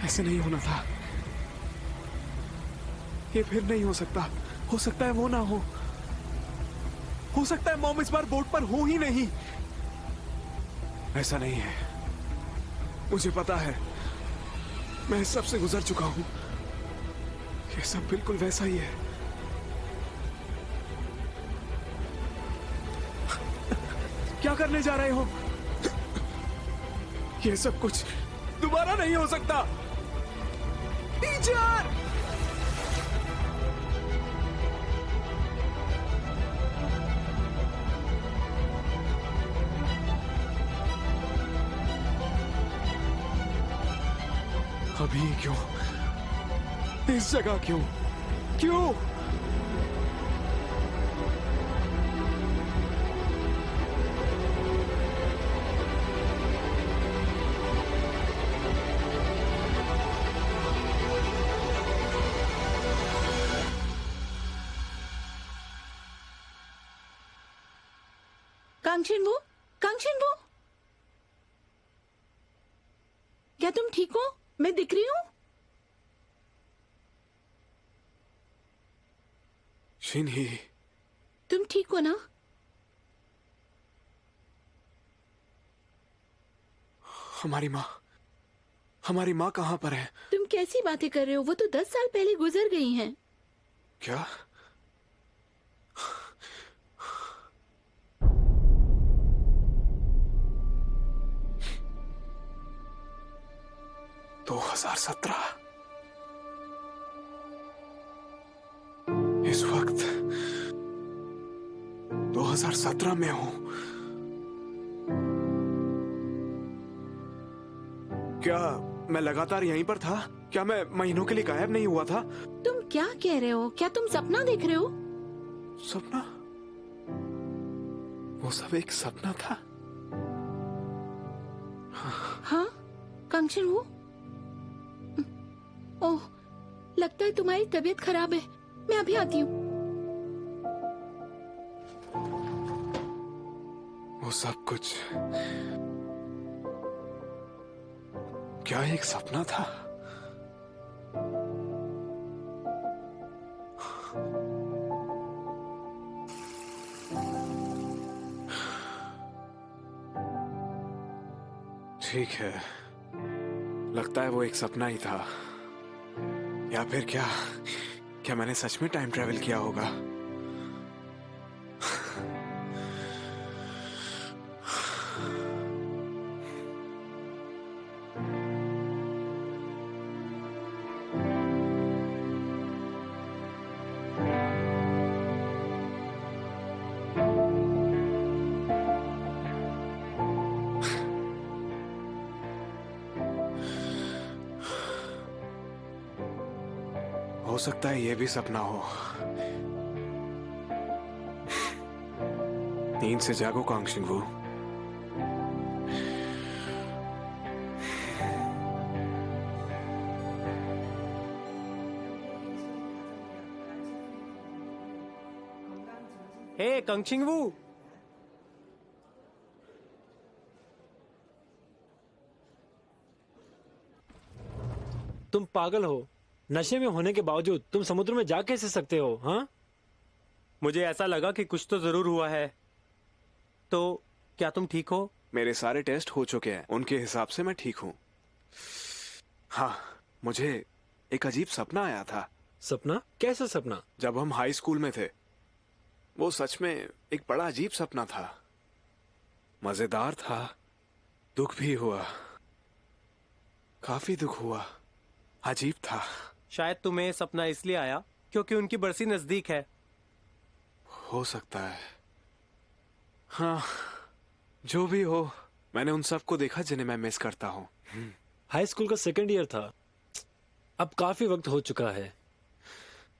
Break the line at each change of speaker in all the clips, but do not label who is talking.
ऐसे नहीं होना था। ये फिर नहीं हो सकता। हो सकता है वो ना हो सकता है मॉम इस बार बोट पर हो ही नहीं। ऐसा नहीं है, मुझे पता है, मैं इस सब से गुजर चुका हूं। ये सब बिल्कुल वैसा ही है। क्या करने जा रहे हो? ये सब कुछ दोबारा नहीं हो सकता। टीचर! अभी क्यों? इस जगह क्यों? क्यों?
कांगशिनवू, कांगशिनवू, क्या तुम ठीक हो? मैं दिख रही हूँ?
शिनही,
तुम ठीक हो ना?
हमारी माँ कहाँ पर है?
तुम कैसी बातें कर रहे हो? वो तो 10 साल पहले गुजर गई हैं।
क्या? तो 2017 इस वक्त 2017 में हूं। क्या मैं लगातार यहीं पर था? क्या मैं महीनों के लिए गायब नहीं हुआ था?
तुम क्या कह रहे हो? क्या तुम सपना देख रहे हो?
सपना? वो सब एक सपना था?
हाँ, कांगशिनवू? ओह, लगता है तुम्हारी तबीयत खराब है। मैं अभी आती हूँ।
वो सब कुछ क्या एक सपना था? ठीक है, लगता है वो एक सपना ही था। या फिर क्या मैंने सच में टाइम ट्रैवल किया होगा? हो सकता है ये भी सपना हो। नींद से जागो कांगशिनवू।
हे कांगशिनवू, तुम पागल हो। नशे में होने के बावजूद तुम समुद्र में जा कैसे सकते हो? हाँ, मुझे ऐसा लगा कि कुछ तो जरूर हुआ है। तो क्या तुम ठीक हो?
मेरे सारे टेस्ट हो चुके हैं, उनके हिसाब से मैं ठीक हूं। हाँ, मुझे एक अजीब सपना आया था।
सपना? कैसा सपना?
जब हम हाई स्कूल में थे। वो सच में एक बड़ा अजीब सपना था। मजेदार था, दुख भी हुआ, काफी दुख हुआ, अजीब था।
शायद तुम्हें सपना इसलिए आया क्योंकि उनकी बरसी नजदीक है।
हो सकता है। हाँ, जो भी हो, मैंने उन सबको देखा जिन्हें मैं मिस करता हूँ।
हाई स्कूल का सेकंड ईयर था। अब काफी वक्त हो चुका है।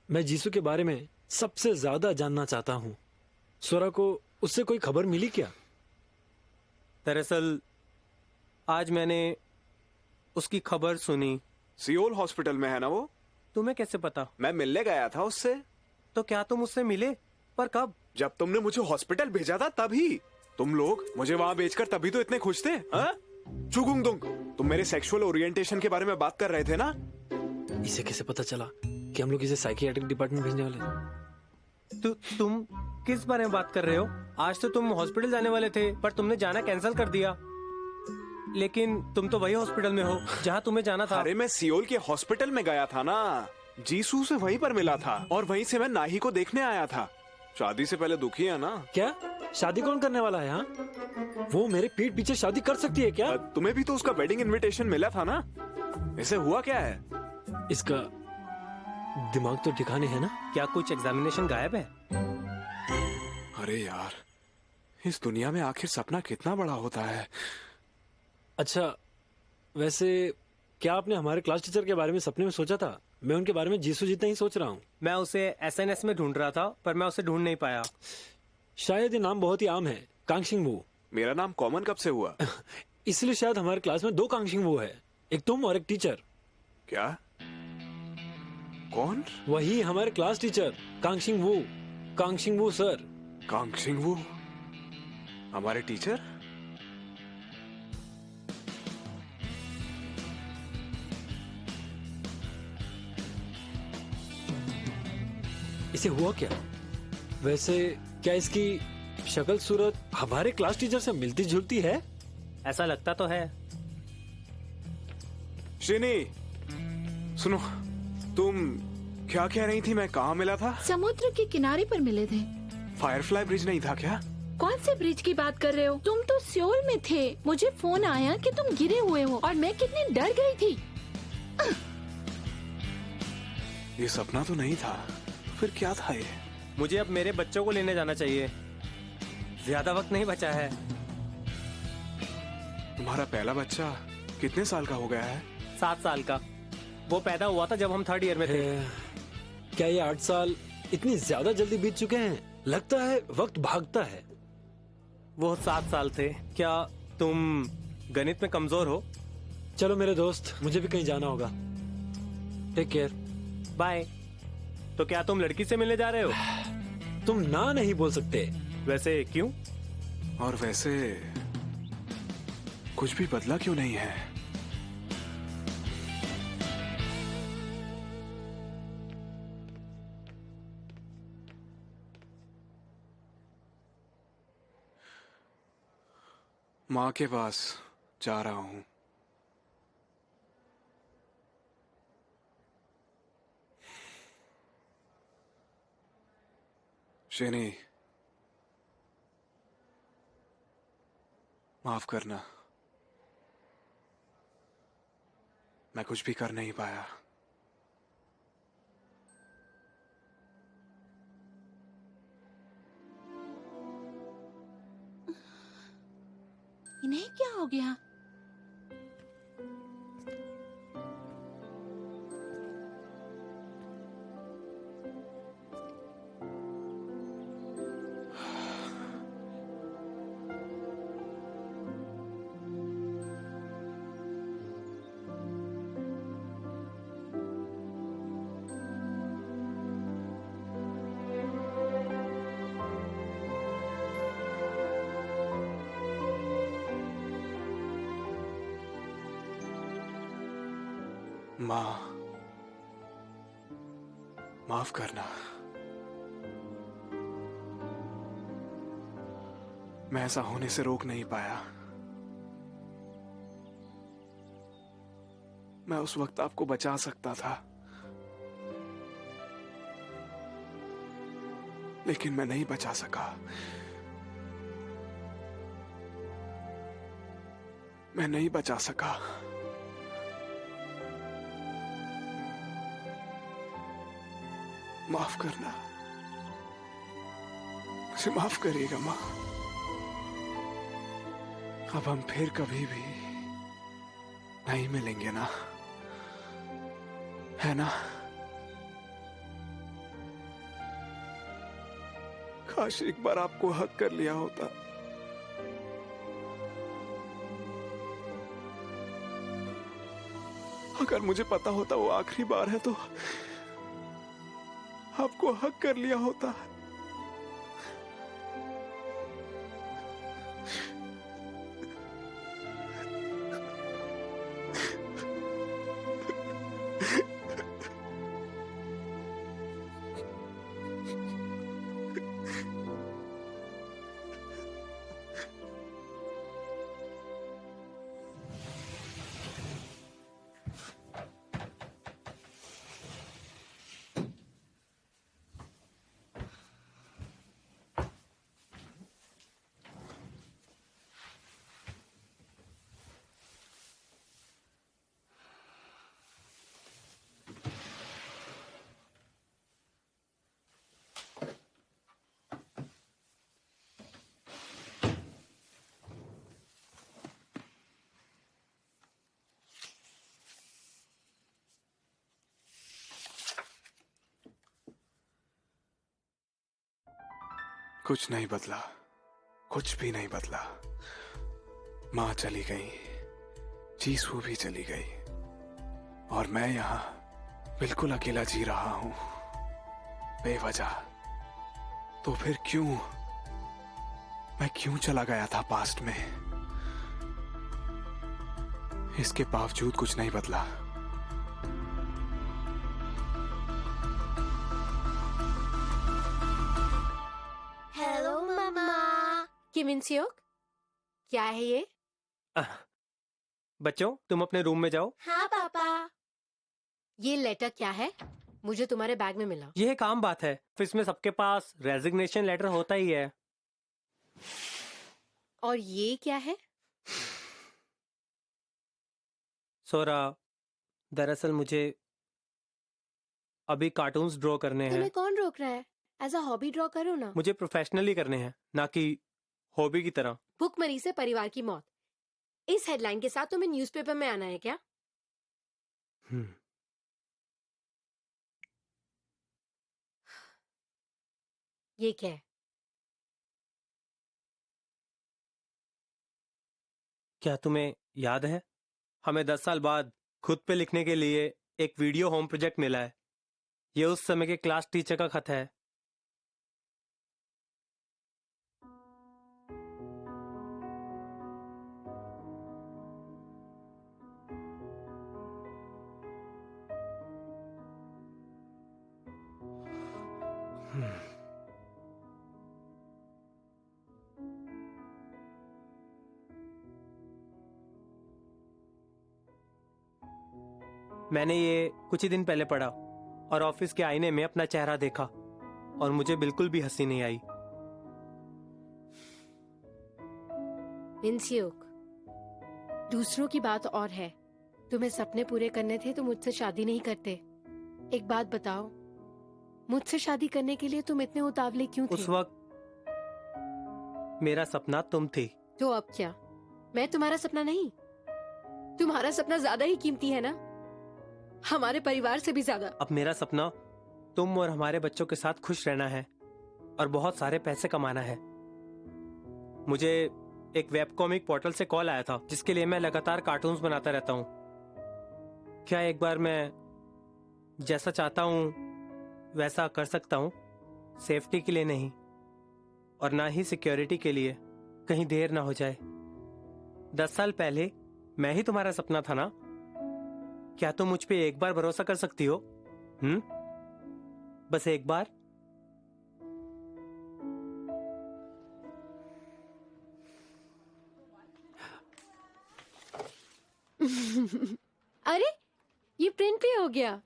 मैं जीसू के बारे में सबसे ज्यादा जानना चाहता हूँ। स्वरा को उससे कोई खबर मिली क्या? दरअसल आज मैंने उसकी खबर सुनी।
सियोल हॉस्पिटल में है ना वो?
तुम्हें कैसे पता?
मैं मिलने गया था उससे।
तो क्या तुम उससे मिले? पर कब?
जब तुमने मुझे हॉस्पिटल भेजा था तभी। तुम लोग मुझे वहां भेजकर तभी तो इतने खुश थे। हाँ? चुगुंगदुंग, तुम मेरे सेक्सुअल ओरिएंटेशन के बारे में बात कर रहे थे ना?
इसे कैसे पता चला कि हम लोग इसे साइकियाट्रिक डिपार्टमेंट भेजने वाले हैं?
तुम किस बारे में बात कर रहे हो? आज तो तुम हॉस्पिटल जाने वाले थे, पर तुमने जाना कैंसिल कर दिया। लेकिन तुम तो वही हॉस्पिटल में हो जहाँ तुम्हें जाना था।
अरे मैं सियोल के हॉस्पिटल में गया था ना, जीसू से वहीं पर मिला था और वहीं से मैं नाही को देखने आया था। शादी से पहले दुखी है ना?
क्या शादी कौन करने वाला है? हाँ, वो मेरे पीठ पीछे शादी कर सकती है क्या?
तुम्हें भी तो उसका वेडिंग इनविटेशन मिला था ना? इसे हुआ क्या है?
इसका दिमाग तो ठिकाने है ना?
क्या कुछ एग्जामिनेशन गायब है?
अरे यार, इस दुनिया में आखिर सपना कितना बड़ा होता है।
अच्छा, वैसे क्या आपने हमारे क्लास टीचर के बारे में सपने में सोचा था? मैं उनके बारे में जीसू जितना ही सोच रहा हूँ।
मैं उसे एसएनएस में ढूंढ रहा था, पर मैं उसे ढूंढ नहीं पाया।
शायद ये नाम बहुत ही आम है, कांगशिंग वू।
मेरा नाम कॉमन कब से हुआ?
इसलिए शायद हमारे क्लास में 2 कांगशिंग वू है, एक तुम और एक टीचर।
क्या? कौन?
वही हमारे क्लास टीचर कांगशिंग वू सर।
कांगशिंग वू हमारे टीचर?
इसे हुआ क्या? वैसे क्या इसकी शक्ल सूरत हमारे क्लास टीचर से मिलती जुलती है?
ऐसा लगता तो है।
शिनी, सुनो, तुम क्या कह रही थी? मैं कहाँ मिला था?
समुद्र के किनारे पर मिले थे।
फायरफ्लाई ब्रिज नहीं था क्या?
कौन से ब्रिज की बात कर रहे हो? तुम तो सियोल में थे। मुझे फोन आया कि तुम गिरे हुए हो और मैं कितनी डर गई थी।
ये सपना तो नहीं था, फिर क्या था ये?
मुझे अब मेरे बच्चों को लेने जाना चाहिए, ज्यादा वक्त नहीं बचा है।
तुम्हारा पहला बच्चा कितने साल का हो गया है?
7 साल का। वो पैदा हुआ था जब हम 3rd ईयर में थे।
क्या ये 8 साल इतनी ज्यादा जल्दी बीत चुके हैं? लगता है वक्त भागता है।
वो 7 साल थे। क्या तुम गणित में कमजोर हो?
चलो मेरे दोस्त, मुझे भी कहीं जाना होगा। Take care.
बाय। तो क्या तुम लड़की से मिलने जा रहे हो?
तुम ना नहीं बोल सकते।
वैसे क्यों?
और वैसे कुछ भी बदला क्यों नहीं है? माँ के पास जा रहा हूं। शेनी, माफ करना, मैं कुछ भी कर नहीं पाया।
इन्हें क्या हो गया?
माँ, माफ करना। मैं ऐसा होने से रोक नहीं पाया। मैं उस वक्त आपको बचा सकता था, लेकिन मैं नहीं बचा सका। मैं नहीं बचा सका। माफ करना, मुझे माफ करिएगा माँ। अब हम फिर कभी भी नहीं मिलेंगे ना, है ना? काश एक बार आपको हक कर लिया होता। अगर मुझे पता होता वो आखिरी बार है तो आपको हक कर लिया होता। कुछ नहीं बदला, कुछ भी नहीं बदला। माँ चली गई, जीसू भी चली गई, और मैं यहाँ बिल्कुल अकेला जी रहा हूं, बेवजह। तो फिर मैं क्यों चला गया था पास्ट में? इसके बावजूद कुछ नहीं बदला।
हेलो मम्मा। किम इन सियोक, क्या है ये?
बच्चों, तुम अपने रूम में जाओ।
हाँ पापा। ये लेटर क्या है? मुझे तुम्हारे बैग में मिला।
ये एक आम बात है, ऑफिस में सबके पास रेजिग्नेशन लेटर होता ही है।
और ये क्या है?
सोरा, दरअसल मुझे अभी कार्टून्स ड्रॉ करने हैं।
तुम्हें कौन रोक रहा है? एज अ हॉबी ड्रॉ करो ना।
मुझे प्रोफेशनली करने हैं, ना कि हॉबी की तरह।
भुखमरी से परिवार की मौत, इस हेडलाइन के साथ तुम्हें न्यूज़पेपर में आना है क्या? ये क्या है?
क्या तुम्हें याद है, हमें 10 साल बाद खुद पे लिखने के लिए एक वीडियो होम प्रोजेक्ट मिला है। ये उस समय के क्लास टीचर का खत है। मैंने ये कुछ ही दिन पहले पढ़ा और ऑफिस के आईने में अपना चेहरा देखा और मुझे बिल्कुल भी हंसी नहीं आई।
इंसियोक, दूसरों की बात और है। तुम्हें सपने पूरे करने थे तो मुझसे शादी नहीं करते। एक बात बताओ, मुझसे शादी करने के लिए तुम इतने उतावले क्यों थे?
उस वक्त मेरा सपना तुम थी।
तो अब क्या, मैं तुम्हारा सपना नहीं? तुम्हारा सपना ज्यादा ही कीमती है ना, हमारे परिवार से भी ज्यादा।
अब मेरा सपना तुम और हमारे बच्चों के साथ खुश रहना है और बहुत सारे पैसे कमाना है। मुझे एक वेब कॉमिक पोर्टल से कॉल आया था जिसके लिए मैं लगातार कार्टून्स बनाता रहता हूँ। क्या एक बार मैं जैसा चाहता हूँ वैसा कर सकता हूँ? सेफ्टी के लिए नहीं और ना ही सिक्योरिटी के लिए, कहीं देर ना हो जाए। 10 साल पहले मैं ही तुम्हारा सपना था ना? क्या तुम मुझ पे एक बार भरोसा कर सकती हो? बस एक बार।
अरे, ये प्रिंट भी हो गया।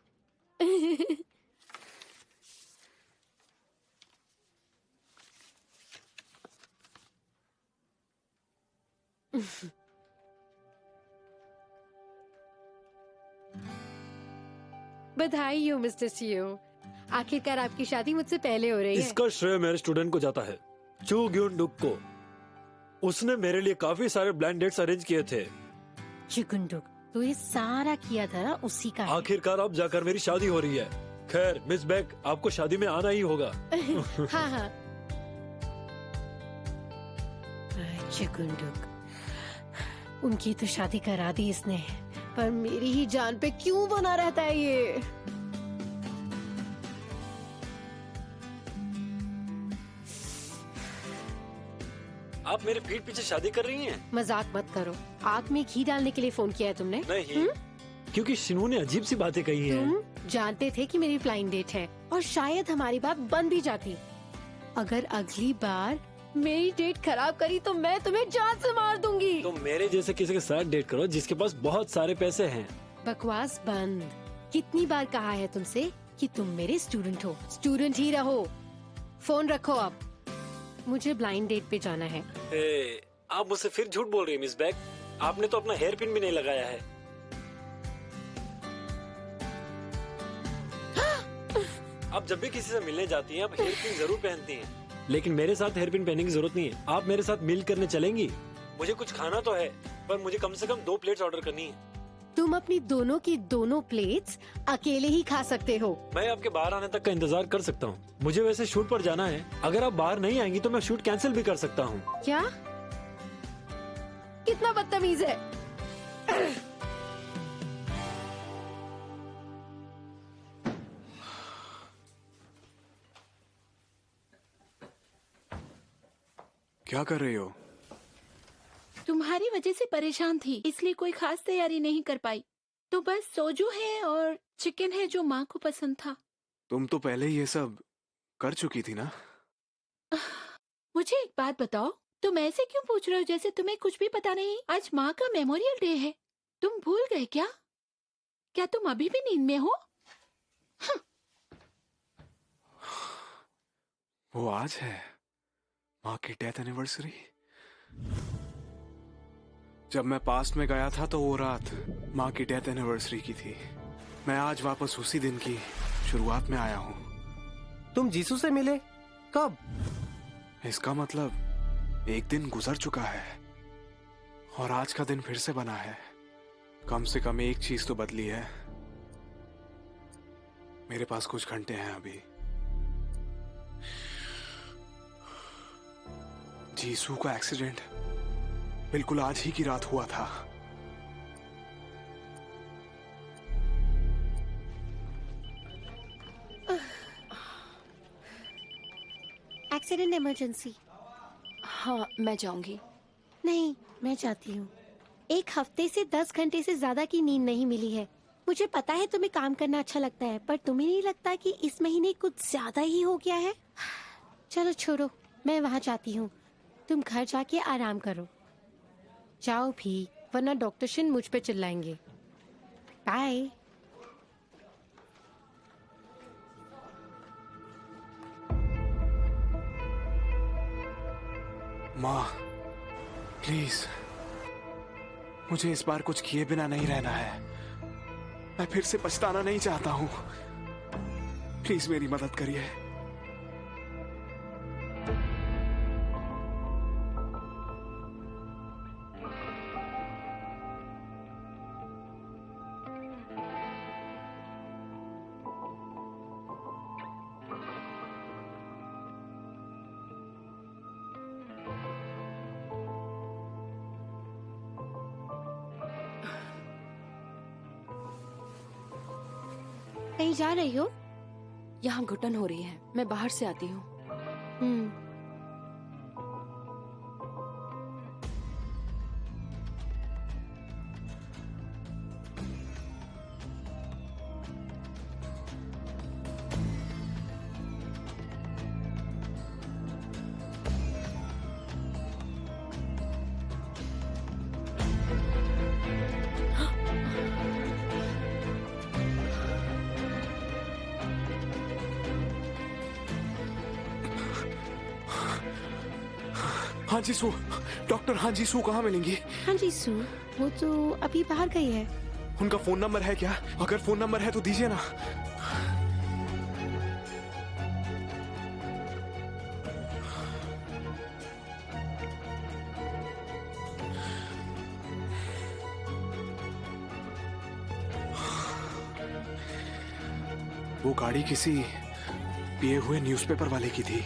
बधाई हो मिस्टर सीओ, आखिरकार आपकी शादी मुझसे पहले हो रही है।
इसका श्रेय मेरे स्टूडेंट को जाता है, चू ग्यून डुक को। उसने मेरे लिए काफी सारे ब्लाइंड डेट्स अरेंज किए थे।
चिकुंडुक, तो ये सारा किया था ना उसी का है।
आखिरकार अब जाकर मेरी शादी हो रही है। खैर मिस बेक, आपको शादी में आना ही होगा।
हाँ हाँ। चिकुंडुक, उनकी तो शादी करा दी इसने, पर मेरी ही जान पे क्यों बना रहता है ये?
आप मेरे पीठ पीछे शादी कर रही हैं?
मजाक मत करो। आग में घी डालने के लिए फोन किया है तुमने?
नहीं, क्योंकि शिनू ने अजीब सी बातें कही हैं।
तुम जानते थे कि मेरी फ्लाइंग डेट है और शायद हमारी बात बन भी जाती। अगर अगली बार मेरी डेट खराब करी तो मैं तुम्हें जान से मार दूंगी।
तो मेरे जैसे किसी के साथ डेट करो जिसके पास बहुत सारे पैसे हैं।
बकवास बंद। कितनी बार कहा है तुमसे कि तुम मेरे स्टूडेंट हो? स्टूडेंट ही रहो। फोन रखो अब, मुझे ब्लाइंड डेट पे जाना है।
आप मुझसे फिर झूठ बोल रही हैं मिस बैग। आपने तो अपना हेयर पिन भी नहीं लगाया है। आप जब भी किसी से मिलने जाती हैं आप हेयर पिन जरूर पहनती हैं, लेकिन मेरे साथ हेयर पिन पहनने की जरूरत नहीं है। आप मेरे साथ मील करने चलेंगी? मुझे कुछ खाना तो है, पर मुझे कम से कम 2 प्लेट्स ऑर्डर करनी है।
तुम अपनी दोनों की दोनों प्लेट्स अकेले ही खा सकते हो।
मैं आपके बाहर आने तक का इंतजार कर सकता हूँ। मुझे वैसे शूट पर जाना है। अगर आप बाहर नहीं आएंगी तो मैं शूट कैंसिल भी कर सकता हूँ।
क्या? कितना बदतमीज है।
क्या कर रही हो?
तुम्हारी वजह से परेशान थी, इसलिए कोई खास तैयारी नहीं कर पाई। तो बस सोजू है और चिकन है जो माँ को पसंद था।
तुम तो पहले ही ये सब कर चुकी थी ना।
मुझे एक बात बताओ, तुम ऐसे क्यों पूछ रहे हो जैसे तुम्हें कुछ भी पता नहीं? आज माँ का मेमोरियल डे है, तुम भूल गए क्या? क्या तुम अभी भी नींद में हो?
वो आज है माँ की डेथ एनिवर्सरी। जब मैं पास्ट में गया था तो वो रात माँ की डेथ एनिवर्सरी की थी। मैं आज वापस उसी दिन की शुरुआत में आया हूँ।
तुम जीसू से मिले कब?
इसका मतलब एक दिन गुजर चुका है और आज का दिन फिर से बना है। कम से कम एक चीज तो बदली है। मेरे पास कुछ घंटे हैं अभी। जीसू का एक्सीडेंट बिल्कुल आज ही की रात हुआ था।
Accident emergency.
हाँ, मैं जाऊंगी।
नहीं, मैं चाहती हूँ। 1 हफ्ते से 10 घंटे से ज्यादा की नींद नहीं मिली है। मुझे पता है तुम्हें काम करना अच्छा लगता है, पर तुम्हें नहीं लगता कि इस महीने कुछ ज्यादा ही हो गया है? चलो छोड़ो, मैं वहाँ जाती हूँ। तुम घर जाके आराम करो। जाओ भी, वरना डॉक्टर शिन मुझ पे चिल्लाएंगे। बाय।
माँ, प्लीज मुझे इस बार कुछ किए बिना नहीं रहना है। मैं फिर से पछताना नहीं चाहता हूँ। प्लीज मेरी मदद करिए।
कहीं जा रही हो?
यहाँ घुटन हो रही है, मैं बाहर से आती हूँ।
हाँ जी सू, डॉक्टर हाँ जी सू कहाँ मिलेंगी?
हाँ जी सू, वो तो अभी बाहर गई है।
उनका फोन नंबर है क्या? अगर फोन नंबर है तो दीजिए ना। वो गाड़ी किसी पिए हुए न्यूज़पेपर वाले की थी।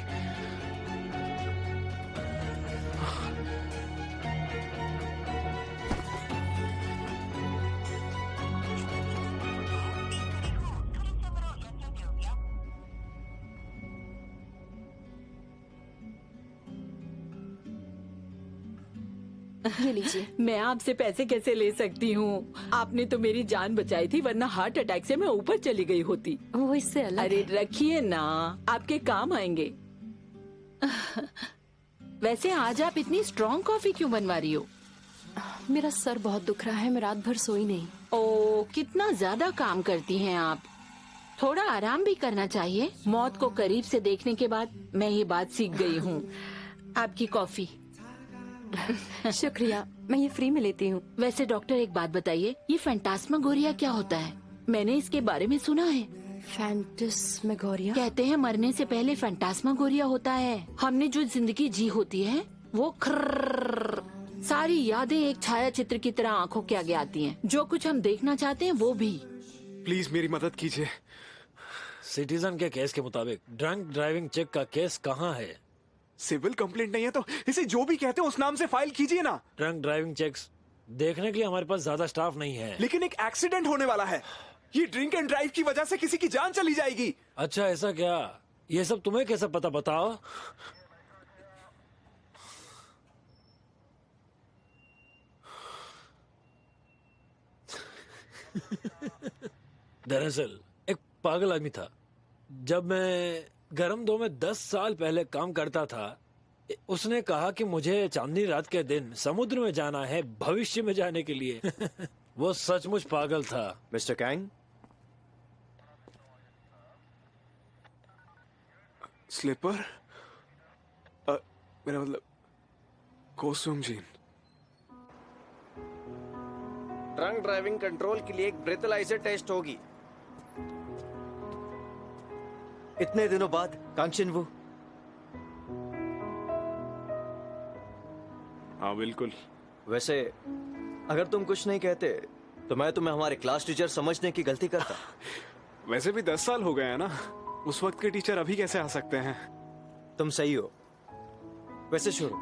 ये लीजिए।
मैं आपसे पैसे कैसे ले सकती हूँ? आपने तो मेरी जान बचाई थी, वरना हार्ट अटैक से मैं ऊपर चली गई होती।
वो इससे अलग
अरे
है।
रखिए ना, आपके काम आएंगे। वैसे आज आप इतनी स्ट्रॉन्ग कॉफी क्यों बनवा रही हो?
मेरा सर बहुत दुख रहा है, मैं रात भर सोई नहीं।
ओ, कितना ज्यादा काम करती हैं आप। थोड़ा आराम भी करना चाहिए। मौत को करीब से देखने के बाद मैं ये बात सीख गई हूँ। आपकी कॉफी।
शुक्रिया, मैं ये फ्री में लेती हूँ।
वैसे डॉक्टर एक बात बताइए, ये फैंटास्मागोरिया क्या होता है? मैंने इसके बारे में सुना है।
फैंटास्मागोरिया?
कहते हैं मरने से पहले फैंटास्मागोरिया होता है। हमने जो जिंदगी जी होती है वो खर्र सारी यादें एक छाया चित्र की तरह आंखों के आगे आती हैं। जो कुछ हम देखना चाहते हैं वो भी।
प्लीज मेरी मदद कीजिए।
सिटीजन के केस के मुताबिक ड्रंक ड्राइविंग चेक का केस कहाँ है?
सिविल कंप्लेंट नहीं है तो इसे जो भी कहते हैं उस नाम से फाइल कीजिए ना।
ड्रंक ड्राइविंग चेक्स देखने के लिए हमारे पास ज्यादा स्टाफ नहीं है।
लेकिन एक एक्सीडेंट होने वाला है। ये ड्रिंक एंड ड्राइव की वजह से किसी की जान चली जाएगी।
अच्छा ऐसा क्या? ये सब तुम्हें कैसे पता? बताओ। दरअसल एक पागल आदमी था। जब मैं गरम दो में 10 साल पहले काम करता था, उसने कहा कि मुझे चांदनी रात के दिन समुद्र में जाना है भविष्य में जाने के लिए। वो सचमुच पागल था।
मिस्टर कैंग,
स्लीपर मेरा मतलब कोसुम जीन।
ड्रंक ड्राइविंग कंट्रोल के लिए एक ब्रेथलाइजर टेस्ट होगी। इतने दिनों बाद कांचन वो।
हाँ बिल्कुल।
वैसे अगर तुम कुछ नहीं कहते तो मैं तुम्हें हमारे क्लास टीचर समझने की गलती करता।
वैसे भी 10 साल हो गए हैं ना, उस वक्त के टीचर अभी कैसे आ सकते हैं?
तुम सही हो। वैसे शुरू,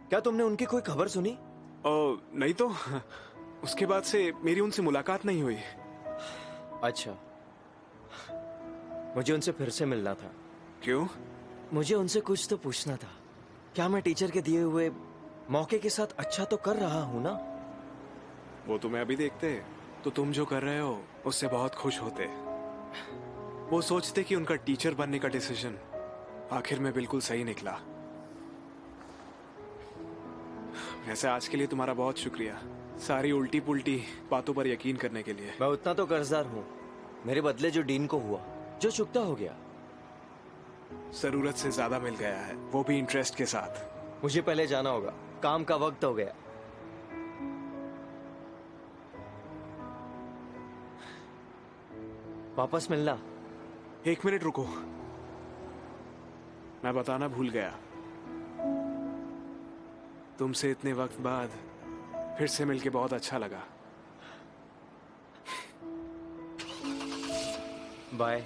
क्या तुमने उनकी कोई खबर सुनी?
नहीं तो उसके बाद से मेरी उनसे मुलाकात नहीं हुई।
अच्छा, मुझे उनसे फिर से मिलना था।
क्यों?
मुझे उनसे कुछ तो पूछना था। क्या मैं टीचर के दिए हुए मौके के साथ अच्छा तो कर रहा हूं ना?
वो तुम्हें अभी देखते तो तुम जो कर रहे हो उससे बहुत खुश होते। वो सोचते कि उनका टीचर बनने का डिसीजन आखिर में बिल्कुल सही निकला। वैसे आज के लिए तुम्हारा बहुत शुक्रिया, सारी उल्टी पुल्टी बातों पर यकीन करने के लिए।
मैं उतना तो कर्जदार हूँ। मेरे बदले जो डीन को हुआ, जो चुकता हो गया।
जरूरत से ज्यादा मिल गया है, वो भी इंटरेस्ट के साथ।
मुझे पहले जाना होगा, काम का वक्त हो गया। वापस मिलना।
1 मिनट रुको, मैं बताना भूल गया। तुमसे इतने वक्त बाद फिर से मिलके बहुत अच्छा लगा।
बाय।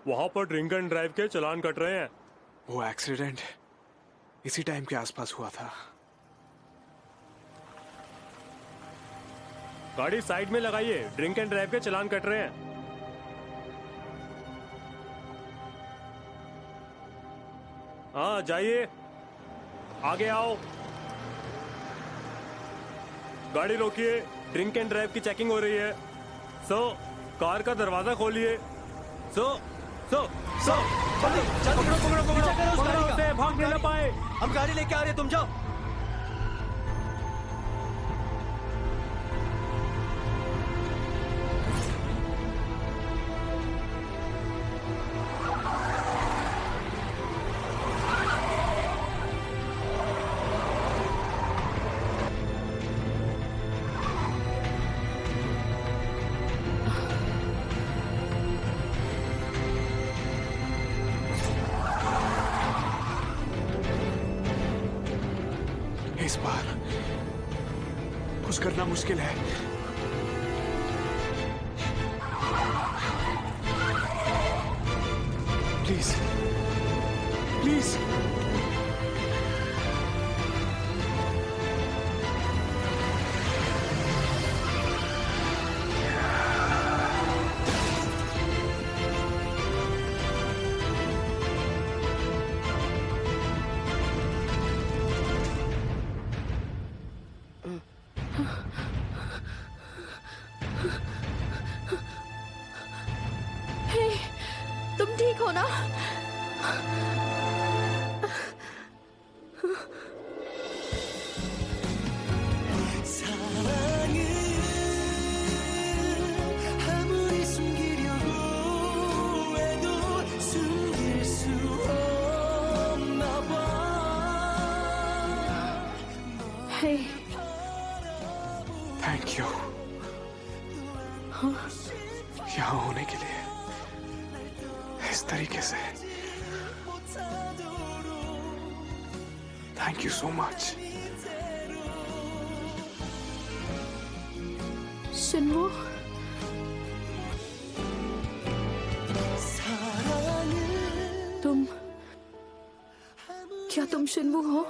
वहां पर ड्रिंक एंड ड्राइव के चालान कट रहे हैं।
वो एक्सीडेंट इसी टाइम के आसपास हुआ था।
गाड़ी साइड में लगाइए, ड्रिंक एंड ड्राइव के चालान कट रहे हैं। हाँ जाइए, आगे आओ। गाड़ी रोकिए, ड्रिंक एंड ड्राइव की चेकिंग हो रही है। कार का दरवाजा खोलिए।
जल्दी जल्दी
पकड़ो उसे, भाग भी ना पाए।
हम गाड़ी लेके आ रहे हैं, तुम जाओ।
इस बार कुछ करना मुश्किल है। Please please.
हे, तुम ठीक हो ना? हे,
थैंक यू यहाँ होने के लिए, इस तरीके से। Thank you so much.
शिन्वो, तुम, क्या तुम शिन्वो हो?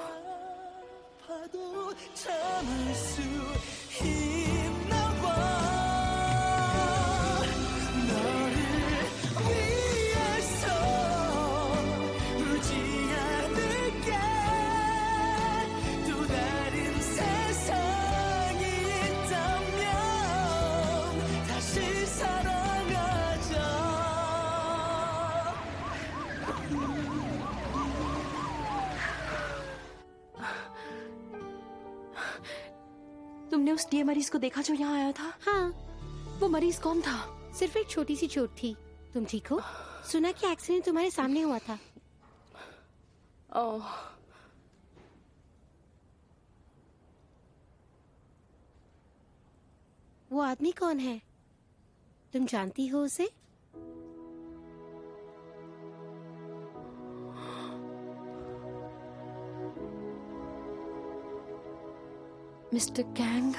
तुमने उस डीए मरीज को देखा जो यहाँ आया था?
हाँ,
वो मरीज कौन था?
सिर्फ एक छोटी सी चोट थी। तुम ठीक हो? सुना कि एक्सीडेंट तुम्हारे सामने हुआ था।
ओह,
वो आदमी कौन है? तुम जानती हो उसे?
Mister Kang.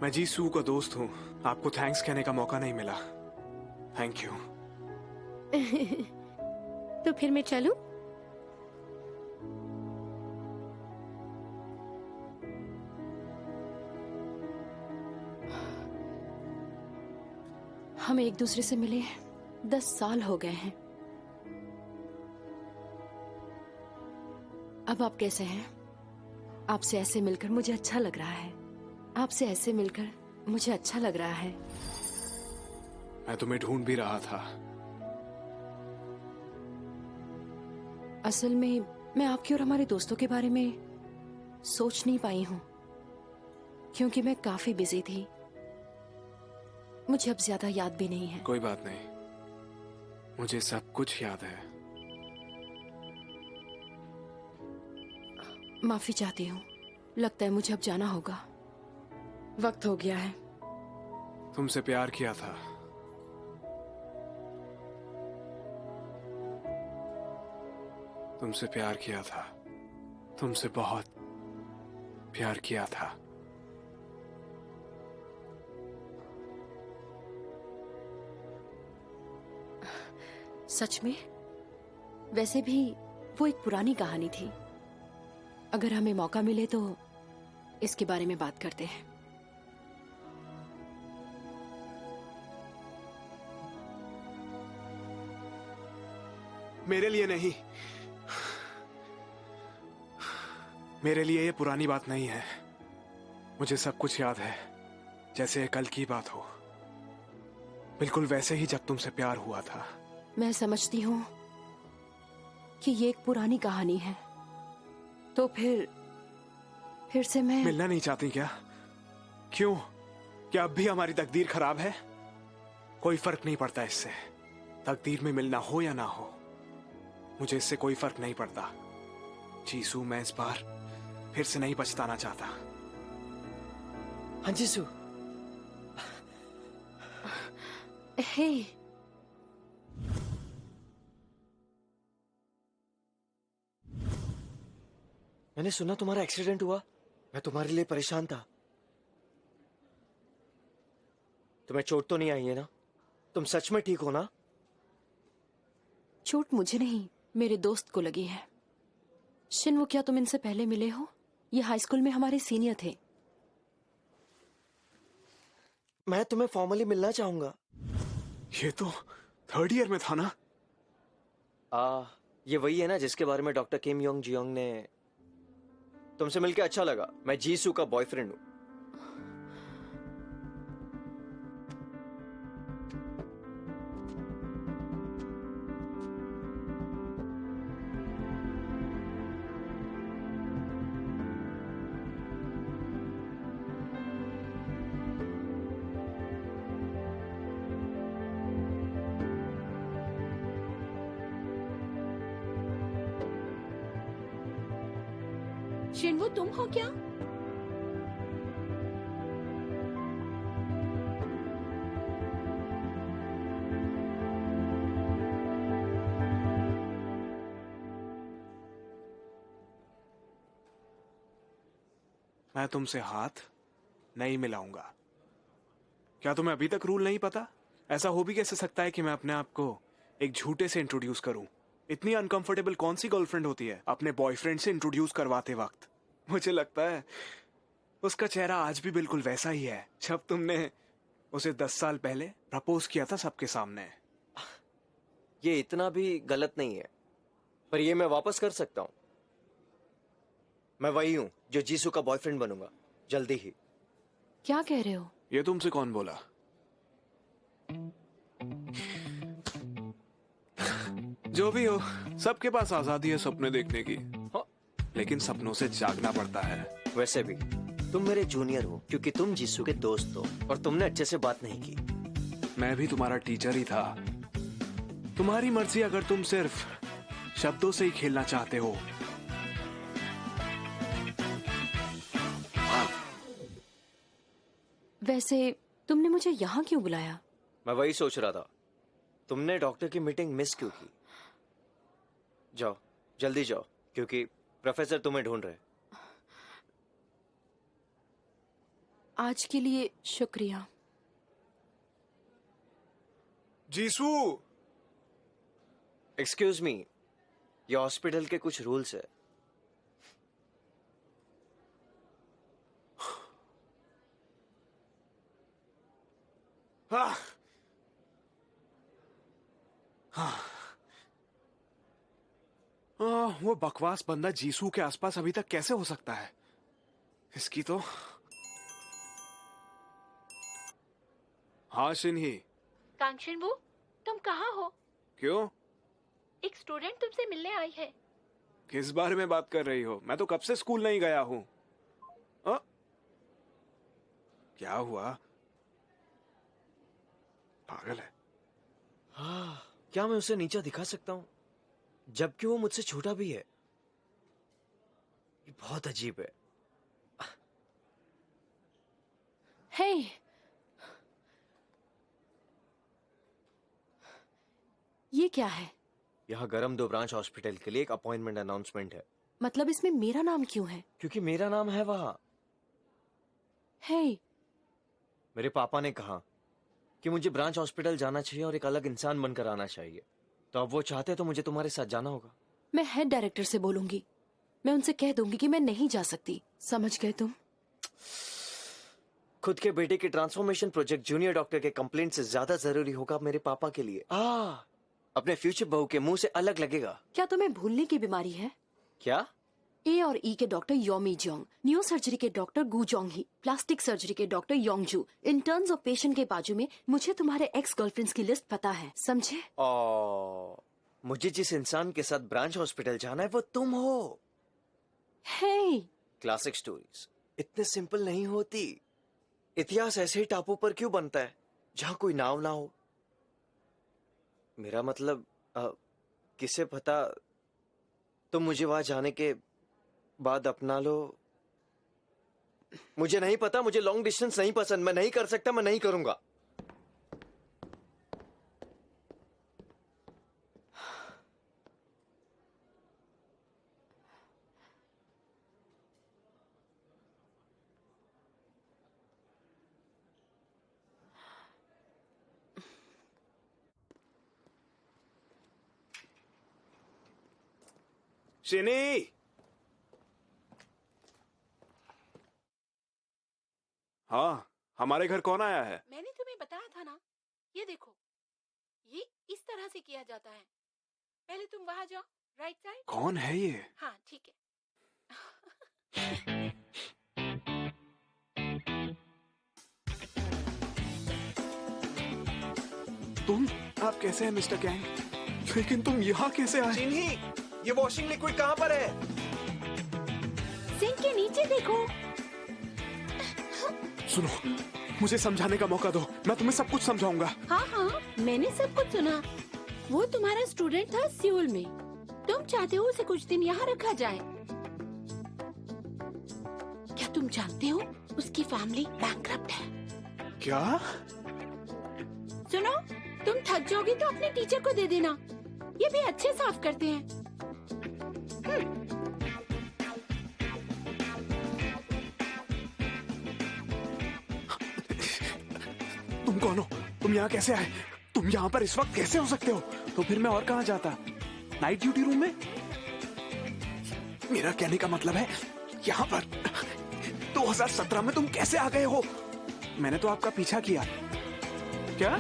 मैं जी सू का दोस्त हूँ। आपको थैंक्स कहने का मौका नहीं मिला। Thank you.
तो फिर मैं चलूं?
हम एक दूसरे से मिले 10 साल हो गए हैं। अब आप कैसे हैं? आपसे ऐसे मिलकर मुझे अच्छा लग रहा है। आपसे ऐसे मिलकर मुझे अच्छा लग रहा है।
मैं तुम्हें ढूंढ भी रहा था।
असल में मैं आपके और हमारे दोस्तों के बारे में सोच नहीं पाई हूं, क्योंकि मैं काफी बिजी थी। मुझे अब ज्यादा याद भी नहीं है।
कोई बात नहीं, मुझे सब कुछ याद है।
माफी चाहती हूँ। लगता है मुझे अब जाना होगा। वक्त हो गया है।
तुमसे प्यार किया था। तुमसे प्यार किया था। तुमसे बहुत प्यार किया था।
सच में? वैसे भी वो एक पुरानी कहानी थी। अगर हमें मौका मिले तो इसके बारे में बात करते हैं।
मेरे लिए नहीं, मेरे लिए ये पुरानी बात नहीं है। मुझे सब कुछ याद है, जैसे कल की बात हो। बिल्कुल वैसे ही जब तुमसे प्यार हुआ था।
मैं समझती हूँ कि ये एक पुरानी कहानी है, तो फिर से मैं
मिलना नहीं चाहती क्या? क्यों? क्या अब भी हमारी तकदीर खराब है? कोई फर्क नहीं पड़ता इससे। तकदीर में मिलना हो या ना हो, मुझे इससे कोई फर्क नहीं पड़ता। जीसू, मैं इस बार फिर से नहीं पछताना चाहता।
हाँ जीसू।
हे,
मैंने सुना तुम्हारा एक्सीडेंट हुआ। मैं तुम्हारे लिए परेशान था। तुम्हें चोट तो नहीं आई है ना? तुम सच में ठीक हो ना?
चोट मुझे नहीं, मेरे दोस्त को लगी है। शिन्वो, क्या तुम इनसे पहले मिले हो? ये हाई स्कूल में हमारे सीनियर थे।
मैं तुम्हें फॉर्मली मिलना चाहूंगा।
ये तो 3rd ईयर में था ना?
ये वही है ना जिसके बारे में डॉक्टर किम योंग जियोंग ने। तुमसे मिलके अच्छा लगा। मैं जीसू का बॉयफ्रेंड हूँ।
शिन्वो, तुम हो क्या?
मैं तुमसे हाथ नहीं मिलाऊंगा। क्या तुम्हें अभी तक रूल नहीं पता? ऐसा हो भी कैसे सकता है कि मैं अपने आप को एक झूठे से इंट्रोड्यूस करूं? इतनी अनकंफर्टेबल कौन सी गर्लफ्रेंड होती है अपने बॉयफ्रेंड से इंट्रोड्यूस करवाते वक्त? मुझे लगता है उसका चेहरा आज भी बिल्कुल वैसा ही है जब तुमने उसे 10 साल पहले प्रपोज किया था सबके सामने।
ये इतना भी गलत नहीं है, पर ये मैं वापस कर सकता हूं। मैं वही हूं जो जीसू का बॉयफ्रेंड बनूंगा जल्दी ही।
क्या कह रहे हो?
ये तुमसे कौन बोला? जो भी हो, सबके पास आजादी है सपने देखने की, लेकिन सपनों से जागना पड़ता है।
वैसे भी तुम मेरे जूनियर हो क्योंकि तुम जीसू के दोस्त हो और तुमने अच्छे से बात नहीं की।
मैं भी तुम्हारा टीचर ही था। तुम्हारी मर्जी अगर तुम सिर्फ शब्दों से ही खेलना चाहते हो।
वैसे तुमने मुझे यहाँ क्यों बुलाया?
मैं वही सोच रहा था, तुमने डॉक्टर की मीटिंग मिस क्यों की? जाओ, जल्दी जाओ, क्योंकि प्रोफेसर तुम्हें ढूंढ रहे।
आज के लिए शुक्रिया।
जीसू!
एक्सक्यूज मी, ये हॉस्पिटल के कुछ रूल्स है।
हाँ। हाँ। वो बकवास बंदा जीसू के आसपास अभी तक कैसे हो सकता है? इसकी तो। हाँ शिन्ही।
कांगशिनवू, तुम कहाँ हो?
क्यों?
एक स्टूडेंट तुमसे मिलने आई है।
किस बारे में बात कर रही हो? मैं तो कब से स्कूल नहीं गया हूँ। क्या हुआ? पागल है।
हाँ, क्या मैं उसे नीचा दिखा सकता हूँ जबकि वो मुझसे छोटा भी है? ये बहुत अजीब है।
हे, ये क्या है?
यहाँ गरम 2 ब्रांच हॉस्पिटल के लिए एक अपॉइंटमेंट अनाउंसमेंट है।
मतलब इसमें मेरा नाम क्यों है?
क्योंकि मेरा नाम है वहाँ।
हे,
मेरे पापा ने कहा कि मुझे ब्रांच हॉस्पिटल जाना चाहिए और एक अलग इंसान बनकर आना चाहिए, तो अब वो चाहते तो मुझे तुम्हारे साथ जाना होगा।
मैं हेड डायरेक्टर से बोलूंगी। मैं उनसे कह दूंगी कि मैं नहीं जा सकती। समझ गए तुम?
खुद के बेटे के ट्रांसफॉर्मेशन प्रोजेक्ट जूनियर डॉक्टर के कंप्लेंट से ज्यादा जरूरी होगा मेरे पापा के लिए। अपने फ्यूचर बहू के मुंह से अलग लगेगा।
क्या तुम्हें भूलने की बीमारी है?
क्या?
ए और ई के डॉक्टर योमी जोंग, न्यूरो सर्जरी के डॉक्टर गु जोंग ही, प्लास्टिक सर्जरी के डॉक्टर योंगजू। इन टर्म्स ऑफ पेशेंट के बाजू में मुझे तुम्हारे एक्स गर्लफ्रेंड्स की लिस्ट पता है, समझे?
मुझे जिस इंसान के साथ ब्रांच हॉस्पिटल जाना है वो तुम हो।
हे,
क्लासिक स्टोरीज इतने सिंपल नहीं होती। इतिहास ऐसे ही टापू पर क्यों बनता है जहाँ कोई नाव ना हो? मेरा मतलब किसे पता तुम मुझे वहां जाने के बाद अपना लो। मुझे नहीं पता, मुझे लॉन्ग डिस्टेंस नहीं पसंद। मैं नहीं कर सकता, मैं नहीं करूंगा।
शिनी! हाँ, हमारे घर कौन आया है?
मैंने तुम्हें बताया था ना। ये देखो, ये इस तरह से किया जाता है। पहले तुम वहां जाओ, राइट साइड।
कौन है ये?
हाँ ठीक है।
आप कैसे हैं मिस्टर गैंग? लेकिन तुम यहाँ कैसे आए?
चिन्ही, ये वॉशिंग लिक्विड कहाँ पर है?
सिंक के नीचे देखो।
सुनो, मुझे समझाने का मौका दो। मैं तुम्हें सब कुछ समझाऊंगा।
हाँ हाँ, मैंने सब कुछ सुना। वो तुम्हारा स्टूडेंट था सियोल में। तुम चाहते हो उसे कुछ दिन यहाँ रखा जाए। क्या तुम जानते हो उसकी फैमिली बैंकरप्ट है?
क्या?
सुनो, तुम थक जाओगी तो अपने टीचर को दे देना। ये भी अच्छे साफ करते हैं।
तुम कौन हो? तुम यहाँ कैसे आए? तुम यहाँ पर इस वक्त कैसे हो सकते हो? तो फिर मैं और कहाँ जाता? नाइट ड्यूटी रूम में? मेरा कहने का मतलब है यहाँ पर 2017 में तुम कैसे आ गए हो? मैंने तो आपका पीछा किया। क्या?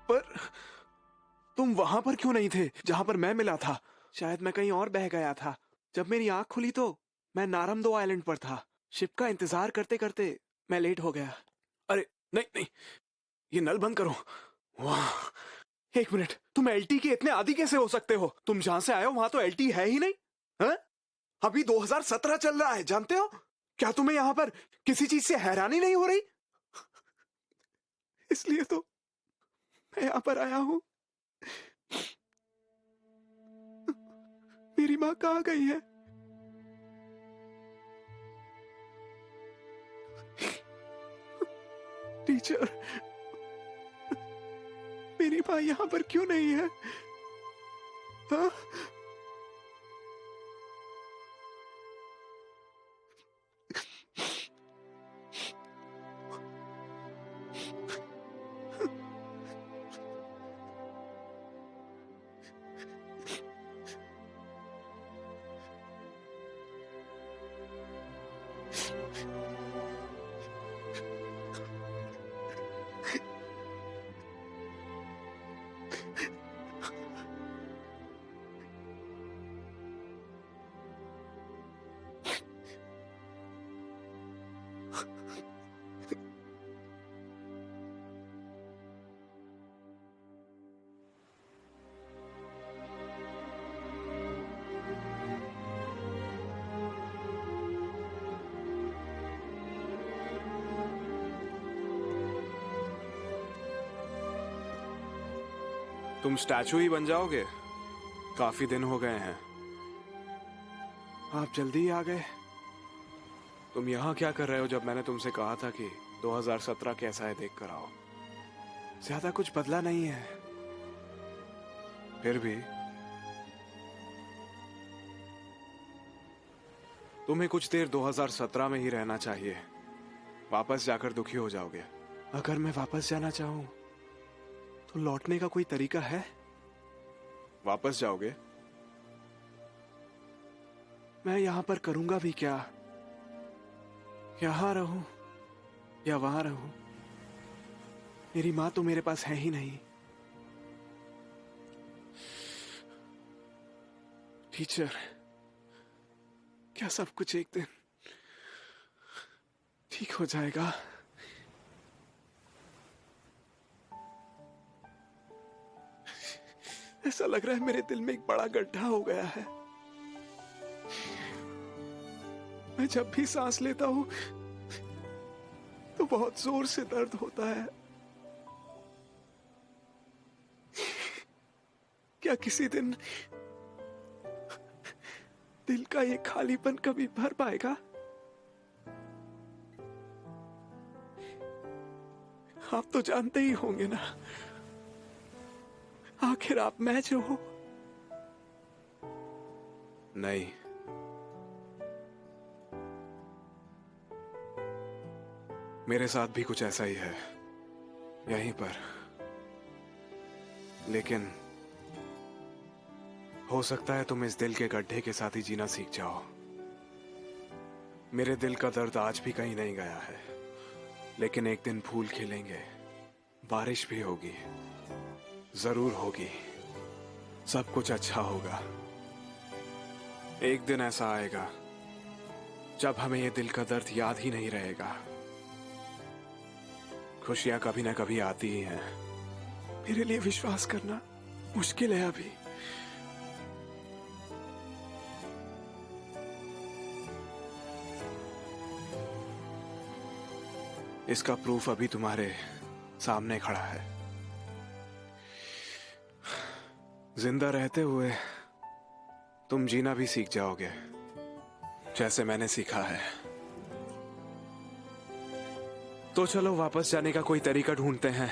पर तुम वहां पर क्यों नहीं थे जहां पर मैं मिला था? शायद मैं कहीं और बह गया था। जब मेरी आंख खुली तो मैं नारमदो आइलैंड पर था। शिप का इंतजार करते करते मैं लेट हो गया। अरे नहीं नहीं, ये नल बंद करो। वाह, एक मिनट, तुम एलटी के इतने आदी कैसे हो सकते हो? तुम जहां से आए हो वहां तो एलटी है ही नहीं। है? अभी 2017 चल रहा है, जानते हो? क्या तुम्हें यहां पर किसी चीज से हैरानी नहीं हो रही? इसलिए तो मैं यहां पर आया हूं। मेरी माँ कहाँ गई है? टीचर, मेरी माँ यहाँ पर क्यों नहीं है? हाँ? तुम स्टैचू ही बन जाओगे? काफी दिन हो गए हैं, आप जल्दी ही आ गए। तुम यहाँ क्या कर रहे हो जब मैंने तुमसे कहा था कि 2017 कैसा है देख कर आओ? ज्यादा कुछ बदला नहीं है। फिर भी तुम्हें कुछ देर 2017 में ही रहना चाहिए। वापस जाकर दुखी हो जाओगे। अगर मैं वापस जाना चाहूं तो लौटने का कोई तरीका है? वापस जाओगे? मैं यहां पर करूंगा भी क्या? यहां रहूं या वहां रहूं? मेरी मां तो मेरे पास है ही नहीं। टीचर, क्या सब कुछ एक दिन ठीक हो जाएगा? ऐसा लग रहा है मेरे दिल में एक बड़ा गड्ढा हो गया है। मैं जब भी सांस लेता हूं तो बहुत जोर से दर्द होता है। क्या किसी दिन दिल का ये खालीपन कभी भर पाएगा? आप तो जानते ही होंगे ना, आखिर आप मैं जो हो। नहीं, मेरे साथ भी कुछ ऐसा ही है यहीं पर। लेकिन हो सकता है तुम इस दिल के गड्ढे के साथ ही जीना सीख जाओ। मेरे दिल का दर्द आज भी कहीं नहीं गया है, लेकिन एक दिन फूल खिलेंगे, बारिश भी होगी, जरूर होगी, सब कुछ अच्छा होगा। एक दिन ऐसा आएगा जब हमें ये दिल का दर्द याद ही नहीं रहेगा। खुशियां कभी ना कभी आती ही हैं। मेरे लिए विश्वास करना मुश्किल है अभी। इसका प्रूफ अभी तुम्हारे सामने खड़ा है। जिंदा रहते हुए तुम जीना भी सीख जाओगे, जैसे मैंने सीखा है। तो चलो वापस जाने का कोई तरीका ढूंढते हैं।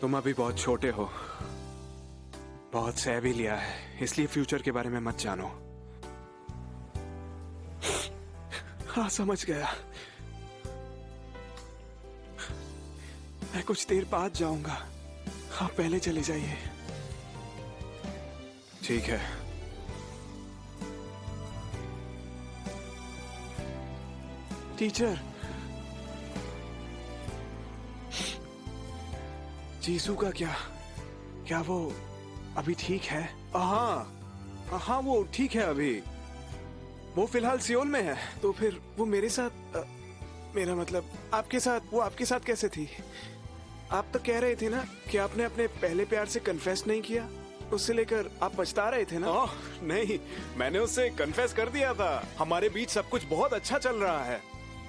तुम अभी बहुत छोटे हो, बहुत सह भी लिया है, इसलिए फ्यूचर के बारे में मत जानो। हाँ, समझ गया। मैं कुछ देर बाद जाऊंगा, आप पहले चले जाइए। ठीक है। टीचर, जीसू का क्या वो अभी ठीक है? हाँ, वो ठीक है अभी। वो फिलहाल सियोल में है। तो फिर वो मेरे साथ मेरा मतलब वो आपके साथ कैसे थी? आप तो कह रहे थे ना कि आपने अपने पहले प्यार से कन्फेस नहीं किया, उससे लेकर आप पछता रहे थे ना? नहीं, मैंने उससे कन्फेस कर दिया था। हमारे बीच सब कुछ बहुत अच्छा चल रहा है,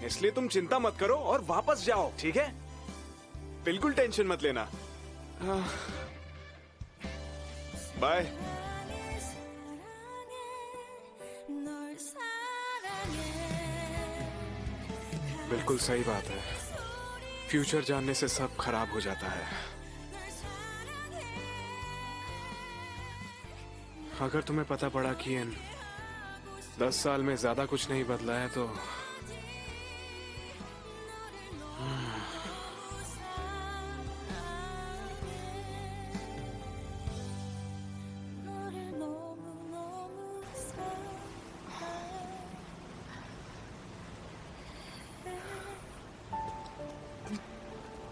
इसलिए तुम चिंता मत करो और वापस जाओ, ठीक है? बिल्कुल टेंशन मत लेना। बाय। बिल्कुल सही बात है, फ्यूचर जानने से सब खराब हो जाता है। अगर तुम्हें पता पड़ा कि इन 10 साल में ज्यादा कुछ नहीं बदला है तो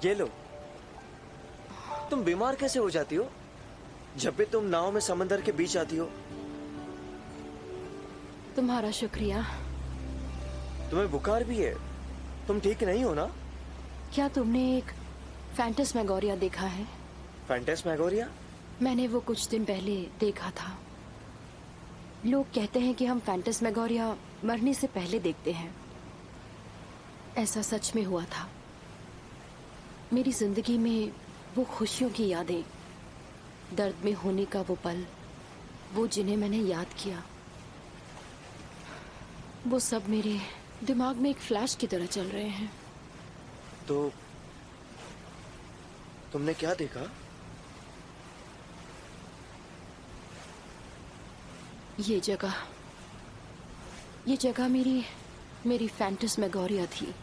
ये लो। तुम बीमार कैसे हो जाती हो जब भी तुम नाव में समंदर के बीच आती हो?
तुम्हारा शुक्रिया।
तुम्हें बुखार भी है, तुम ठीक नहीं हो ना?
क्या तुमने एक फैंटास्मैगोरिया देखा है?
फैंटास्मैगोरिया?
मैंने वो कुछ दिन पहले देखा था। लोग कहते हैं कि हम फैंटास्मैगोरिया मरने से पहले देखते हैं। ऐसा सच में हुआ था। मेरी जिंदगी में वो खुशियों की यादें, दर्द में होने का वो पल, वो जिन्हें मैंने याद किया, वो सब मेरे दिमाग में एक फ्लैश की तरह चल रहे हैं।
तो तुमने क्या देखा?
ये जगह मेरी फैंटास्मैगोरिया थी।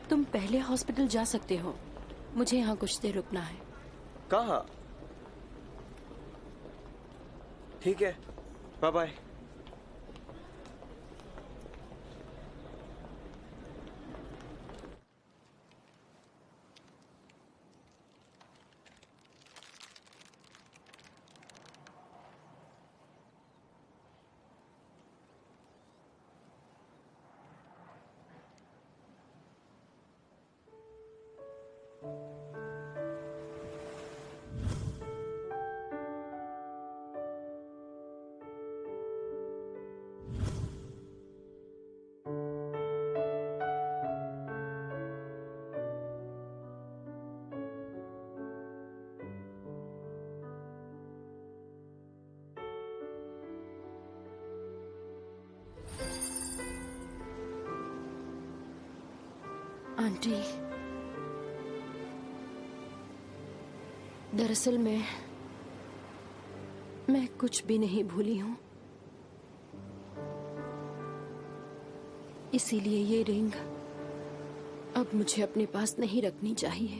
तुम पहले हॉस्पिटल जा सकते हो, मुझे यहाँ कुछ देर रुकना है।
कहाँ? ठीक है, बाय बाय।
आंटी, दरअसल मैं कुछ भी नहीं भूली हूं, इसीलिए ये रिंग अब मुझे अपने पास नहीं रखनी चाहिए।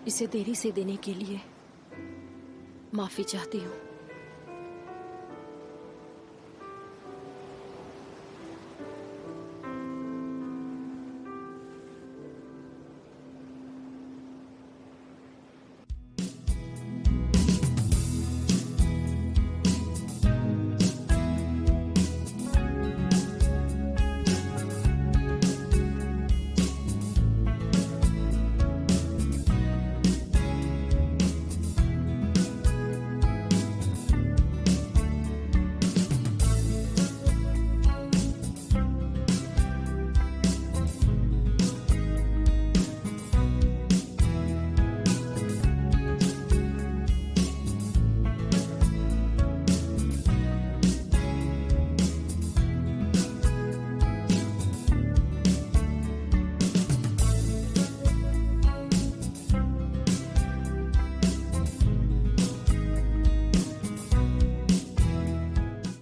इसे देरी से देने के लिए माफी चाहती हूँ।